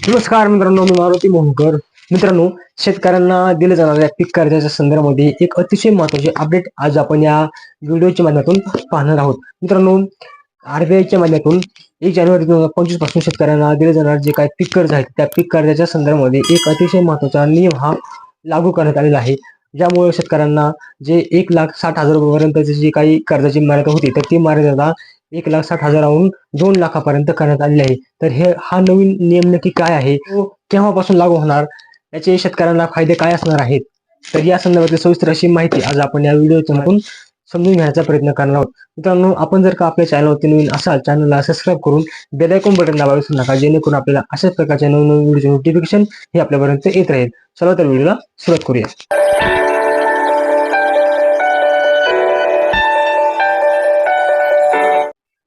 नमस्कार मित्रांनो, मी मारुती मोहनकर. मित्रांनो, शेतकऱ्यांना दिले जाणाऱ्या पीक कर्जाच्या संदर्भामध्ये एक अतिशय महत्त्वाचे अपडेट आज आपण या व्हिडिओच्या माध्यमातून पाहणार आहोत. मित्रांनो, आरबीआयच्या माध्यमातून 1 जानेवारी 2025 पासून शेतकऱ्यांना दिले जाणारे जे काही पीक कर्ज आहेत त्या पीक कर्जाच्या संदर्भामध्ये एक अतिशय महत्त्वाचा नियम हा लागू करण्यात आलेला आहे. ज्यामुळे शेतकऱ्यांना जे 1,60,000 रुपयापर्यंतची जी काही कर्जाची मर्यादा होती तर ती मर्यादा 1,60,000हून 2,00,000पर्यंत करण्यात आलेली आहे. तर हा नवीन नियम नक्की काय आहे, तो केव्हापासून लागू होणार, याचे शेतकऱ्यांना फायदे काय असणार आहेत, तर या संदर्भातील सविस्तर अशी माहिती आज आपण या व्हिडिओच्या माध्यमातून समजून घेण्याचा प्रयत्न करणार आहोत. मित्रांनो, आपण जर का आपल्या चॅनलवरती नवीन असाल, चॅनलला सबस्क्राईब करून बेल आयकॉन बटन दाबायला विसरू नका, जेणेकरून आपल्याला अशाच प्रकारच्या नवनवीन व्हिडिओचे नोटिफिकेशन हे आपल्यापर्यंत येत राहील. चला तर व्हिडिओला सुरुवात करूया.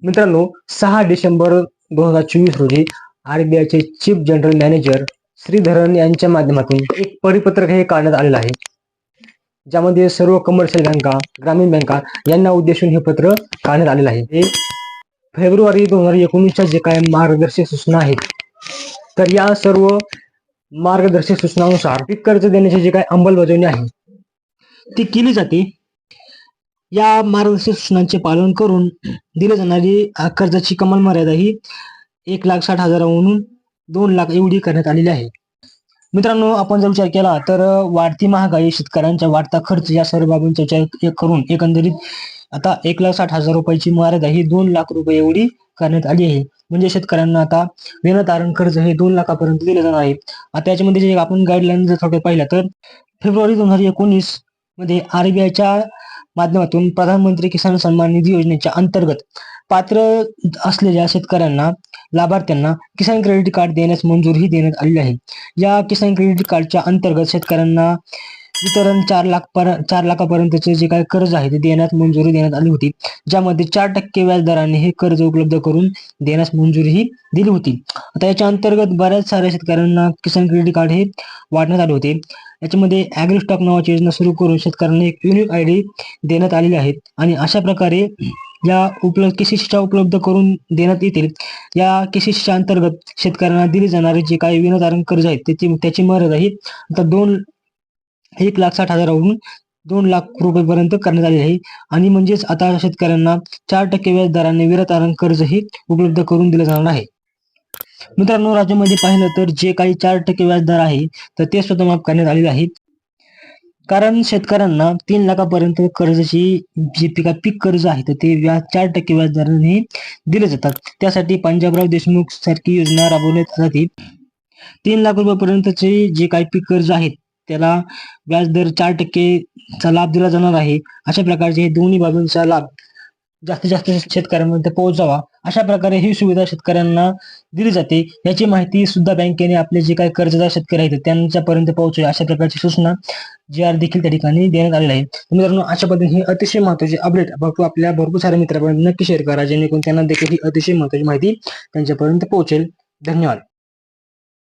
मित्रांनो, 6 डिसेंबर 2024 रोजी आरबीआयचे चीफ जनरल मॅनेजर श्रीधरन यांच्या माध्यमातून एक परिपत्रक हे काढण्यात आलेलं आहे. ज्यामध्ये सर्व कमर्शियल बँका, ग्रामीण बँका यांना उद्देशून हे पत्र काढण्यात आलेलं आहे. हे फेब्रुवारी 2019च्या जे काही मार्गदर्शक सूचना आहेत, तर या सर्व मार्गदर्शक सूचनानुसार पीक कर्ज देण्याची जी काही अंमलबजावणी आहे ती केली जाते. या मार्गदर्शक सूचनांचे पालन करून दिली जाणारी कर्जाची कमाल मर्यादा ही 1,60,000हून 2,00,000 एवढी करण्यात आलेली आहे. मित्रांनो, आपण जर विचार केला तर वाढती महागाई, शेतकऱ्यांचा वाढता खर्च या सर्व बाबींचा विचार करून एकंदरीत आता 1,60,000 रुपयाची मर्यादा ही 2,00,000 रुपये एवढी करण्यात आली आहे. म्हणजे शेतकऱ्यांना आता विनातारण कर्ज हे 2,00,000पर्यंत दिले जाणार आहे. आता याच्यामध्ये जे आपण गाईडलाईन जर थोडक्यात पाहिलं तर फेब्रुवारी 2019 मध्ये आरबीआयच्या माध्यमातून प्रधानमंत्री किसान सन्मान निधी योजनेच्या अंतर्गत पात्र असलेल्या शेतकऱ्यांना, लाभार्थ्यांना किसान क्रेडिट कार्ड देण्यास मंजुरी देण्यात आलेली आहे. या किसान क्रेडिट कार्डच्या अंतर्गत शेतकऱ्यांना वितरण 4 लाखापर्यंतचे जे काही कर्ज आहे ते देण्यास मंजुरी देण्यात आली होती. ज्यामध्ये 4% व्याजदराने हे कर्ज उपलब्ध करून देण्यास मंजुरी दिली होती. आता याच्या अंतर्गत बऱ्याच साऱ्या शेतकऱ्यांना किसान क्रेडिट कार्ड हे वाटण्यात आले होते. याच्यामध्ये ॲग्री स्टॉक नावाची योजना सुरू करून शेतकऱ्यांना एक युनिक आयडी देण्यात आलेली आहे आणि अशा प्रकारे या केसीसीच्या उपलब्ध करून देण्यात येतील. या केसीसीच्या अंतर्गत शेतकऱ्यांना दिले जाणारे जे काही विनातारण कर्ज आहेत त्याची मर्यादा ही आता 1,60,000हून 2,00,000 रुपयेपर्यंत करण्यात आली आहे. आणि म्हणजेच आता शेतकऱ्यांना 4% व्याजदराने विनातारण कर्ज हे उपलब्ध करून दिलं जाणार आहे. मित्रांनो, राज्यामध्ये पाहिलं तर जे काही 4% व्याजदर आहे तर ते स्वतः माफ करण्यात आलेले आहेत. कारण शेतकऱ्यांना 3 लाखापर्यंत कर्जाची जी पीक कर्ज आहे तर ते 4% व्याजदराने दिले जातात. त्यासाठी पंजाबराव देशमुख सारखी योजना राबवण्यात जाते. 3 लाख रुपयापर्यंतचे जे काही पीक कर्ज आहेत त्याला व्याजदर 4%चा लाभ दिला जाणार आहे. अशा प्रकारचे हे दोन्ही बाबींचा लाभ जास्तीत जास्त शेतकऱ्यांपर्यंत पोहोचावा अशा प्रकारे ही सुविधा शेतकऱ्यांना दिली जाते. याची माहिती सुद्धा बँकेने आपले जे काही कर्जदार शेतकरी आहेत त्यांच्यापर्यंत पोहोचवे अशा प्रकारची सूचना GR देखील त्या ठिकाणी देण्यात आलेली आहे. मित्रांनो, अशा पद्धतीने ही अतिशय महत्त्वाची अपडेट आपल्या भरपूर साऱ्या मित्रांपर्यंत नक्की शेअर करा, जेणेकरून त्यांना देखील ही अतिशय महत्त्वाची माहिती त्यांच्यापर्यंत पोहोचेल. धन्यवाद.